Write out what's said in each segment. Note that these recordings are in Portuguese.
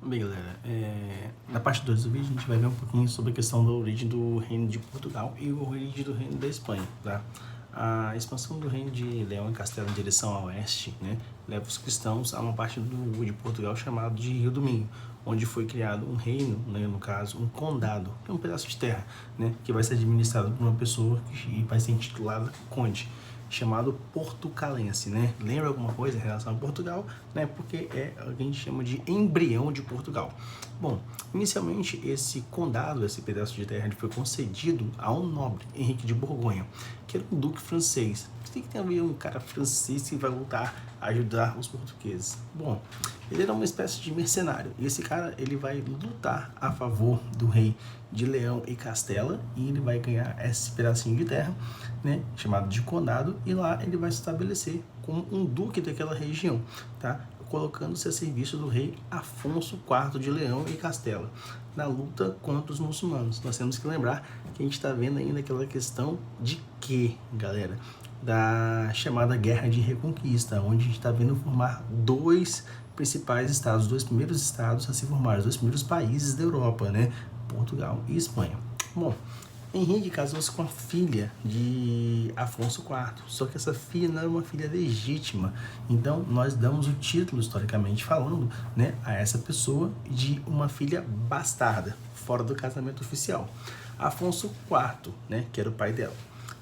Bem, galera, na parte 2 do vídeo a gente vai ver um pouquinho sobre a questão da origem do Reino de Portugal e a origem do Reino da Espanha, tá? A expansão do Reino de Leão e Castela em direção ao oeste, né, leva os cristãos a uma parte de Portugal chamado de Rio do Minho, onde foi criado um reino, né, no caso, um condado, que é um pedaço de terra, né, que vai ser administrado por uma pessoa que vai ser intitulada conde, chamado portucalense, né? Lembra alguma coisa em relação a Portugal, né? Porque é o que a gente chama de embrião de Portugal. Bom, inicialmente esse condado, esse pedaço de terra, foi concedido a um nobre, Henrique de Borgonha, que era um duque francês. Tem que ter um cara francês que vai voltar a ajudar os portugueses. Bom, ele era uma espécie de mercenário. E esse cara, ele vai lutar a favor do rei de Leão e Castela, e ele vai ganhar esse pedacinho de terra, né, chamado de condado, e lá ele vai se estabelecer como um duque daquela região, tá? Colocando-se a serviço do rei Afonso IV de Leão e Castela, na luta contra os muçulmanos. Nós temos que lembrar que a gente está vendo ainda aquela questão de que, galera, da chamada Guerra de Reconquista, onde a gente está vendo formar dois principais estados, os dois primeiros estados a se formar, os dois primeiros países da Europa, né? Portugal e Espanha. Bom, Henrique casou-se com a filha de Afonso IV, só que essa filha não era uma filha legítima. Então, nós damos o título, historicamente falando, né, a essa pessoa de uma filha bastarda, fora do casamento oficial. Afonso IV, né, que era o pai dela.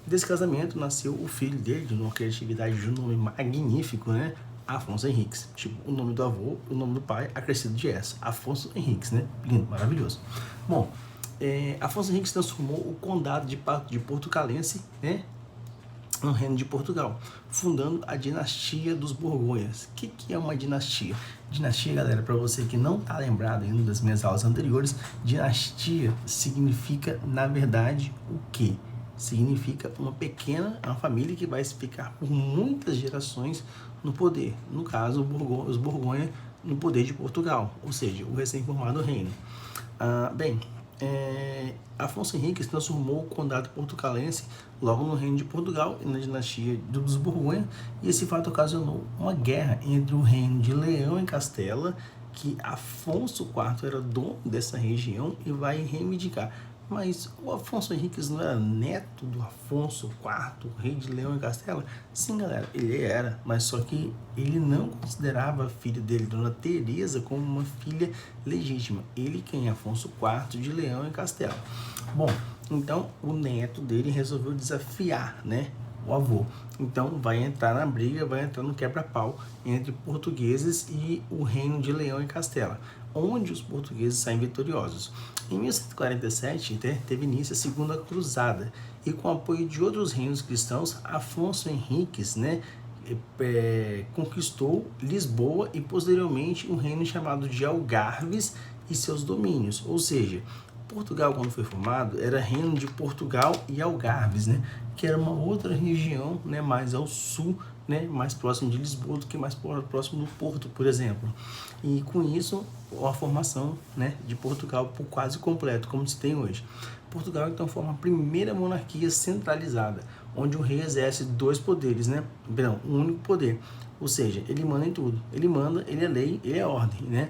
Desse casamento nasceu o filho dele, de uma criatividade de um nome magnífico, né? Afonso Henriques. Tipo, o nome do avô, o nome do pai, acrescido de S. Afonso Henriques, né? Lindo, maravilhoso. Bom, Afonso Henriques transformou o condado de Portucalense, né, no reino de Portugal, fundando a dinastia dos Borgonhas. O que é uma dinastia? Dinastia, galera, para você que não está lembrado ainda das minhas aulas anteriores, dinastia significa, na verdade, o quê? Significa uma família que vai ficar por muitas gerações no poder. No caso, os Borgonha no poder de Portugal, ou seja, o recém-formado reino. Afonso Henriques transformou o condado portucalense logo no reino de Portugal e na dinastia dos Borgonha, e esse fato ocasionou uma guerra entre o reino de Leão e Castela, que Afonso IV era dono dessa região e vai reivindicar. Mas o Afonso Henriques não era neto do Afonso IV, rei de Leão e Castela? Sim, galera, ele era, mas só que ele não considerava a filha dele, Dona Teresa, como uma filha legítima. Ele quem? Afonso IV de Leão e Castela. Bom, então o neto dele resolveu desafiar, né, o avô. Então vai entrar na briga, vai entrar no quebra-pau entre portugueses e o reino de Leão e Castela, onde os portugueses saem vitoriosos. Em 1147, teve início a Segunda Cruzada, e com o apoio de outros reinos cristãos, Afonso Henriques, né, conquistou Lisboa e posteriormente um reino chamado de Algarves e seus domínios, ou seja, Portugal, quando foi formado, era reino de Portugal e Algarves, né, que era uma outra região, né, mais ao sul, né, mais próximo de Lisboa do que mais próximo do Porto, por exemplo. E com isso, a formação, né, de Portugal por quase completo, como se tem hoje. Portugal, então, forma a primeira monarquia centralizada, onde o rei exerce dois poderes, né? Perdão, um único poder. Ou seja, ele manda em tudo. Ele manda, ele é lei, ele é ordem, né?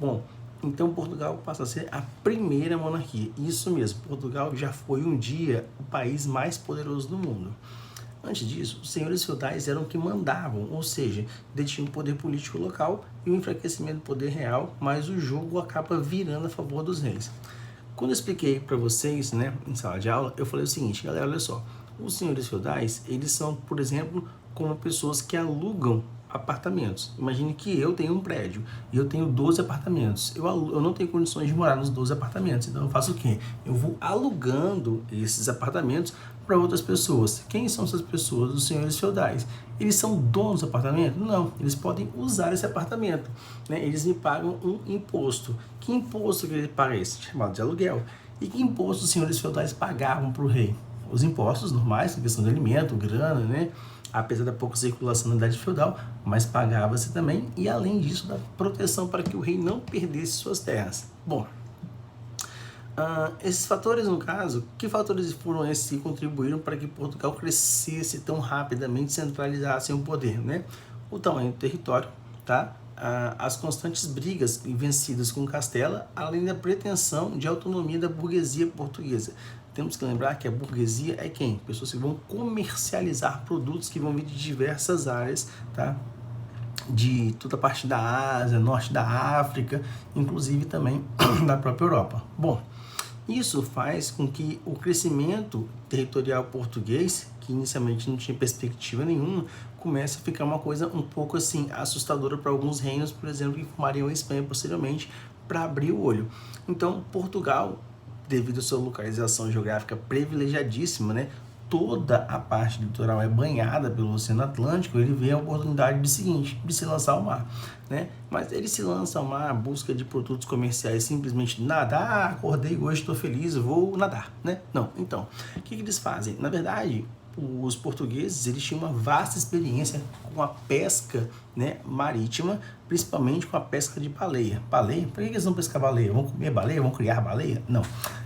Bom, então Portugal passa a ser a primeira monarquia. Isso mesmo, Portugal já foi um dia o país mais poderoso do mundo. Antes disso, os senhores feudais eram que mandavam, ou seja, detinham o poder político local e o enfraquecimento do poder real, mas o jogo acaba virando a favor dos reis. Quando eu expliquei para vocês, né, em sala de aula, eu falei o seguinte, galera, olha só, os senhores feudais, eles são, por exemplo, como pessoas que alugam apartamentos. Imagine que eu tenho um prédio e eu tenho 12 apartamentos. Eu não tenho condições de morar nos 12 apartamentos, então eu faço o quê? Eu vou alugando esses apartamentos para outras pessoas. Quem são essas pessoas? Os senhores feudais. Eles são donos do apartamento? Não, eles podem usar esse apartamento, né? Eles me pagam um imposto. Que imposto que ele paga esse? Chamado de aluguel. E que imposto os senhores feudais pagavam para o rei? Os impostos normais, questão de alimento, grana, né? Apesar da pouca circulação na idade feudal, mas pagava-se também, e além disso, da proteção para que o rei não perdesse suas terras. Bom, esses fatores, no caso, que fatores foram esses que contribuíram para que Portugal crescesse tão rapidamente, centralizasse o poder, né? O tamanho do território, tá? as constantes brigas vencidas com Castela, além da pretensão de autonomia da burguesia portuguesa. Temos que lembrar que a burguesia é quem? Pessoas que vão comercializar produtos que vão vir de diversas áreas, tá? De toda a parte da Ásia, norte da África, inclusive também da própria Europa. Bom, isso faz com que o crescimento territorial português, que inicialmente não tinha perspectiva nenhuma, comece a ficar uma coisa um pouco assim assustadora para alguns reinos, por exemplo, que formariam a Espanha posteriormente, para abrir o olho. Então, Portugal, devido à sua localização geográfica privilegiadíssima, né, toda a parte litoral é banhada pelo Oceano Atlântico, ele vê a oportunidade de se lançar ao mar, né? Mas ele se lança ao mar à busca de produtos comerciais simplesmente nadar, acordei hoje, estou feliz, vou nadar, né? Não, então, o que eles fazem? Na verdade, os portugueses, eles tinham uma vasta experiência com a pesca, né, marítima, principalmente com a pesca de baleia. Baleia? Por que eles vão pescar baleia? Vão comer baleia? Vão criar baleia? Não.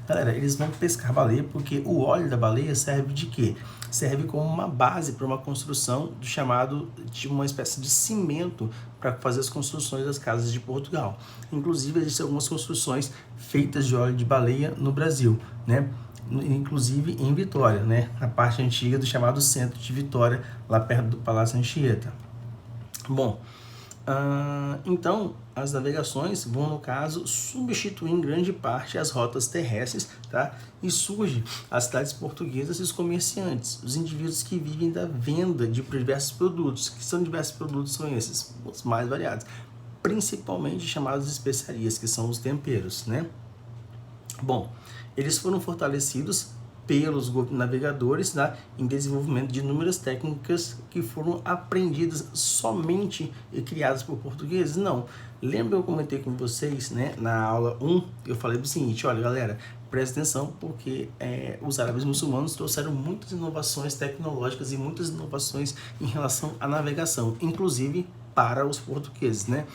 Galera, eles vão pescar baleia porque o óleo da baleia serve de quê? Serve como uma base para uma construção de uma espécie de cimento para fazer as construções das casas de Portugal. Inclusive, existem algumas construções feitas de óleo de baleia no Brasil, né? Inclusive em Vitória, né? A parte antiga do chamado centro de Vitória, lá perto do Palácio Anchieta. Bom, então as navegações vão, no caso, substituir em grande parte as rotas terrestres, tá? E surge as cidades portuguesas e os comerciantes, os indivíduos que vivem da venda de diversos produtos. Que são diversos produtos? São esses, os mais variados, principalmente chamados de especiarias, que são os temperos, né? Bom, eles foram fortalecidos pelos navegadores, tá, em desenvolvimento de inúmeras técnicas que foram aprendidas somente e criadas por portugueses? Não. Lembra eu comentei com vocês, né, na aula 1, eu falei o seguinte, olha galera, presta atenção porque os árabes muçulmanos trouxeram muitas inovações tecnológicas e muitas inovações em relação à navegação, inclusive para os portugueses, né?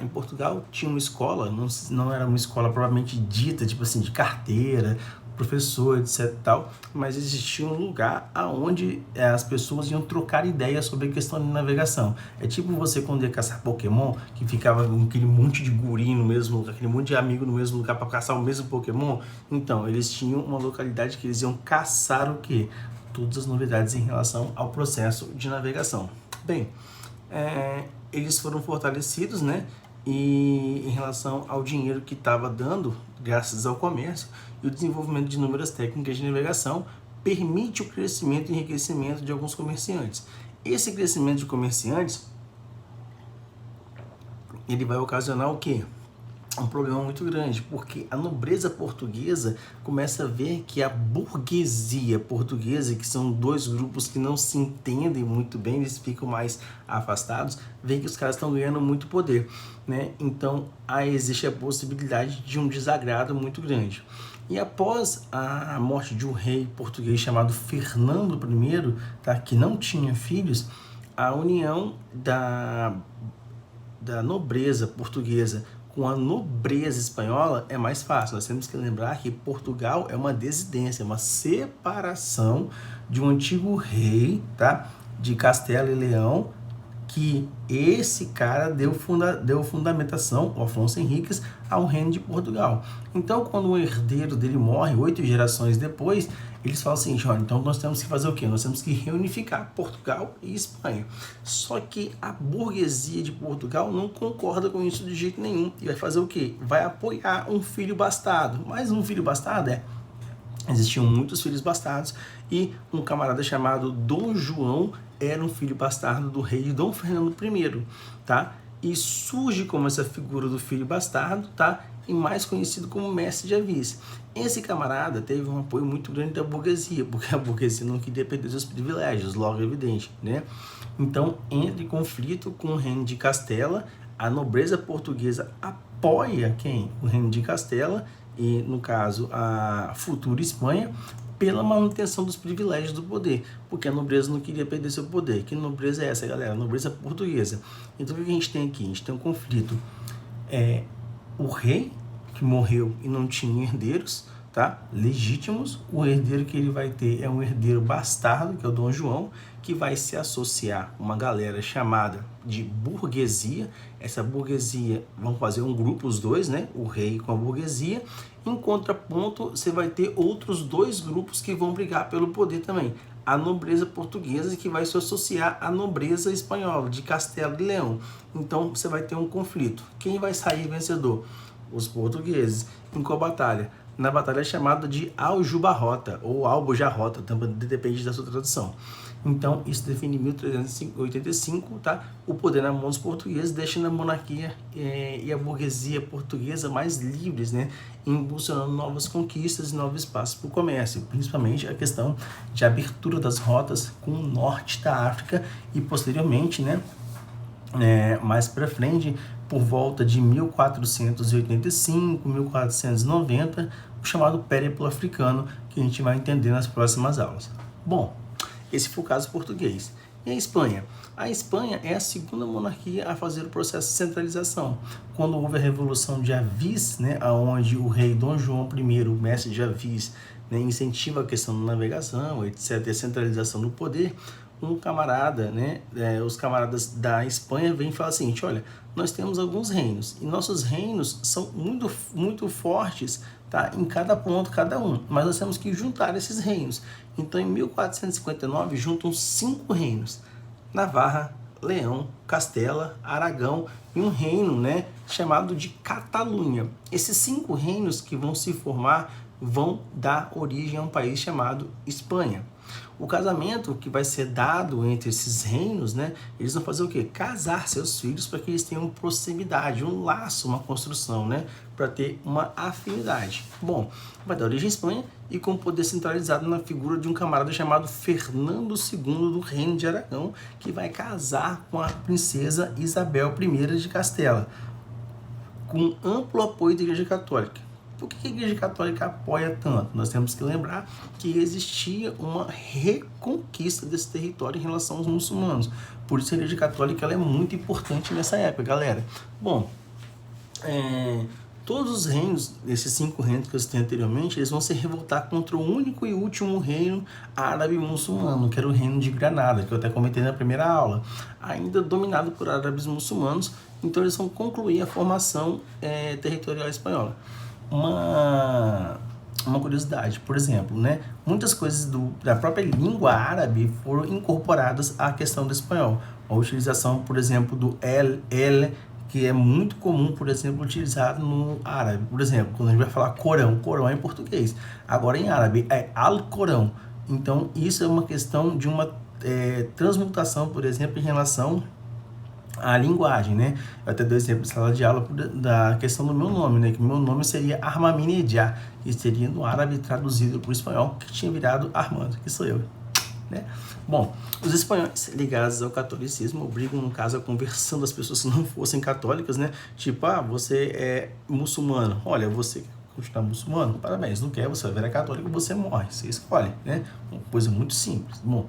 Em Portugal tinha uma escola, não era uma escola propriamente dita, tipo assim, de carteira, professor, etc tal, mas existia um lugar aonde as pessoas iam trocar ideias sobre a questão de navegação. É tipo você quando ia caçar Pokémon, que ficava com aquele monte de guri no mesmo lugar, aquele monte de amigo no mesmo lugar para caçar o mesmo Pokémon. Então, eles tinham uma localidade que eles iam caçar o quê? Todas as novidades em relação ao processo de navegação. Bem, eles foram fortalecidos, né? E em relação ao dinheiro que estava dando, graças ao comércio e o desenvolvimento de inúmeras técnicas de navegação, permite o crescimento e enriquecimento de alguns comerciantes. Esse crescimento de comerciantes, ele vai ocasionar o quê? Um problema muito grande, porque a nobreza portuguesa começa a ver que a burguesia portuguesa, que são dois grupos que não se entendem muito bem, eles ficam mais afastados, vê que os caras estão ganhando muito poder, né? Então, aí existe a possibilidade de um desagrado muito grande. E após a morte de um rei português chamado Fernando I, tá, que não tinha filhos, a união da nobreza portuguesa com a nobreza espanhola é mais fácil. Nós temos que lembrar que Portugal é uma desidência, uma separação de um antigo rei, tá, de Castela e Leão, que esse cara deu fundamentação, o Afonso Henriques, ao reino de Portugal. Então, quando o herdeiro dele morre, 8 gerações depois, eles falam assim, olha, então nós temos que fazer o quê? Nós temos que reunificar Portugal e Espanha. Só que a burguesia de Portugal não concorda com isso de jeito nenhum. E vai fazer o quê? Vai apoiar um filho bastardo. Mas um filho bastardo existiam muitos filhos bastardos e um camarada chamado Dom João era um filho bastardo do rei Dom Fernando I, tá? E surge como essa figura do filho bastardo, tá? E mais conhecido como mestre de aviz. Esse camarada teve um apoio muito grande da burguesia, porque a burguesia não queria perder seus privilégios, logo evidente, né? Então, entra em conflito com o reino de Castela, a nobreza portuguesa apoia quem? O reino de Castela, e no caso a futura Espanha, pela manutenção dos privilégios do poder, porque a nobreza não queria perder seu poder. Que nobreza é essa, galera? A nobreza portuguesa. Então o que a gente tem aqui? A gente tem um conflito. O rei, que morreu e não tinha herdeiros, tá? Legítimos. O herdeiro que ele vai ter é um herdeiro bastardo, que é o Dom João, que vai se associar uma galera chamada de burguesia. Essa burguesia, vão fazer um grupo, os dois, né? O rei com a burguesia. Em contraponto, você vai ter outros dois grupos que vão brigar pelo poder também. A nobreza portuguesa, que vai se associar à nobreza espanhola, de Castela e Leão. Então, você vai ter um conflito. Quem vai sair vencedor? Os portugueses. Em qual batalha? Na batalha chamada de Aljubarrota, ou Albujarrota, também depende da sua tradução. Então, isso define 1385, tá? O poder na mão dos portugueses, deixando a monarquia e a burguesia portuguesa mais livres, né? Impulsionando novas conquistas e novos espaços para o comércio, principalmente a questão de abertura das rotas com o norte da África e, posteriormente, né? Mais para frente, por volta de 1485, 1490, o chamado périplo africano, que a gente vai entender nas próximas aulas. Bom, esse foi o caso português. E a Espanha? A Espanha é a segunda monarquia a fazer o processo de centralização. Quando houve a Revolução de Avis, né, onde o rei Dom João I, o mestre de Avis, né, incentiva a questão da navegação, etc., e a centralização do poder, um camarada, né, os camaradas da Espanha vêm e falam assim, olha, nós temos alguns reinos, e nossos reinos são muito, muito fortes, tá, em cada ponto, cada um, mas nós temos que juntar esses reinos. Então, em 1459, juntam 5 reinos, Navarra, Leão, Castela, Aragão e um reino, né, chamado de Catalunha. Esses 5 reinos que vão se formar vão dar origem a um país chamado Espanha. O casamento que vai ser dado entre esses reinos, né, eles vão fazer o quê? Casar seus filhos para que eles tenham proximidade, um laço, uma construção, né, para ter uma afinidade. Bom, vai dar origem à Espanha e com poder centralizado na figura de um camarada chamado Fernando II do Reino de Aragão, que vai casar com a princesa Isabel I de Castela, com amplo apoio da Igreja Católica. Por que a Igreja Católica apoia tanto? Nós temos que lembrar que existia uma reconquista desse território em relação aos muçulmanos. Por isso a Igreja Católica ela é muito importante nessa época, galera. Bom, todos os reinos, esses 5 reinos que eu citei anteriormente, eles vão se revoltar contra o único e último reino árabe muçulmano, que era o reino de Granada, que eu até comentei na primeira aula, ainda dominado por árabes muçulmanos. Então eles vão concluir a formação territorial espanhola. Uma curiosidade, por exemplo, né, muitas coisas da própria língua árabe foram incorporadas à questão do espanhol. A utilização, por exemplo, do el, que é muito comum, por exemplo, utilizado no árabe. Por exemplo, quando a gente vai falar Corão é em português. Agora em árabe é Al-Corão. Então isso é uma questão de uma transmutação, por exemplo, em relação a linguagem, né? Eu até dou exemplo de sala de aula da questão do meu nome, né? Que meu nome seria Armaminedja, que seria no árabe traduzido para o espanhol, que tinha virado Armando, que sou eu, né? Bom, os espanhóis ligados ao catolicismo obrigam, no caso, a conversão das pessoas que não fossem católicas, né? Tipo, você é muçulmano, olha, você continuar muçulmano, parabéns, não quer, você vai virar católico, você morre, você escolhe, né? Uma coisa muito simples. Bom,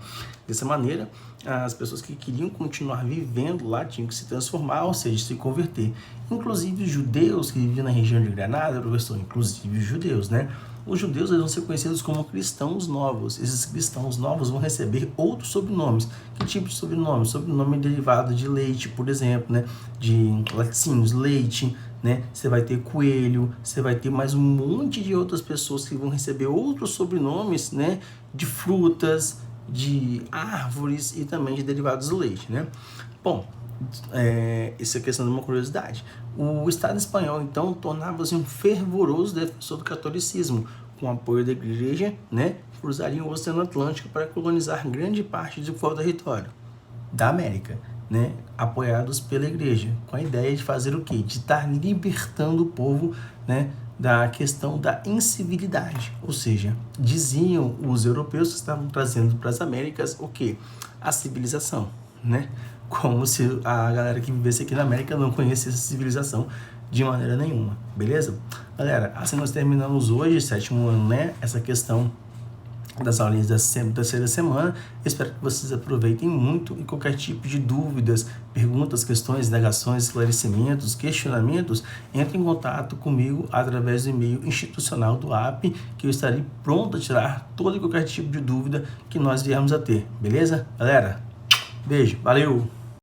dessa maneira, as pessoas que queriam continuar vivendo lá tinham que se transformar, ou seja, se converter. Inclusive os judeus que viviam na região de Granada, professor, inclusive os judeus, né? Os judeus eles vão ser conhecidos como cristãos novos. Esses cristãos novos vão receber outros sobrenomes. Que tipo de sobrenome? Sobrenome derivado de leite, por exemplo, né? De laticínios, leite, né? Você vai ter coelho, você vai ter mais um monte de outras pessoas que vão receber outros sobrenomes, né? De frutas, de árvores e também de derivados do leite, né? Bom, essa é a questão de uma curiosidade. O Estado espanhol, então, tornava-se um fervoroso defensor do catolicismo, com apoio da igreja, né? Cruzaria o Oceano Atlântico para colonizar grande parte do território da América, né? Apoiados pela igreja, com a ideia de fazer o quê? De estar libertando o povo, né? Da questão da incivilidade, ou seja, diziam os europeus que estavam trazendo para as Américas o quê? A civilização, né? Como se a galera que vivesse aqui na América não conhecesse essa civilização de maneira nenhuma, beleza? Galera, assim nós terminamos hoje, 7º ano, né? Essa questão das aulinhas da terceira semana. Espero que vocês aproveitem muito e qualquer tipo de dúvidas, perguntas, questões, indagações, esclarecimentos, questionamentos, entre em contato comigo através do e-mail institucional do AP, que eu estarei pronto a tirar todo e qualquer tipo de dúvida que nós viermos a ter, beleza? Galera, beijo, valeu!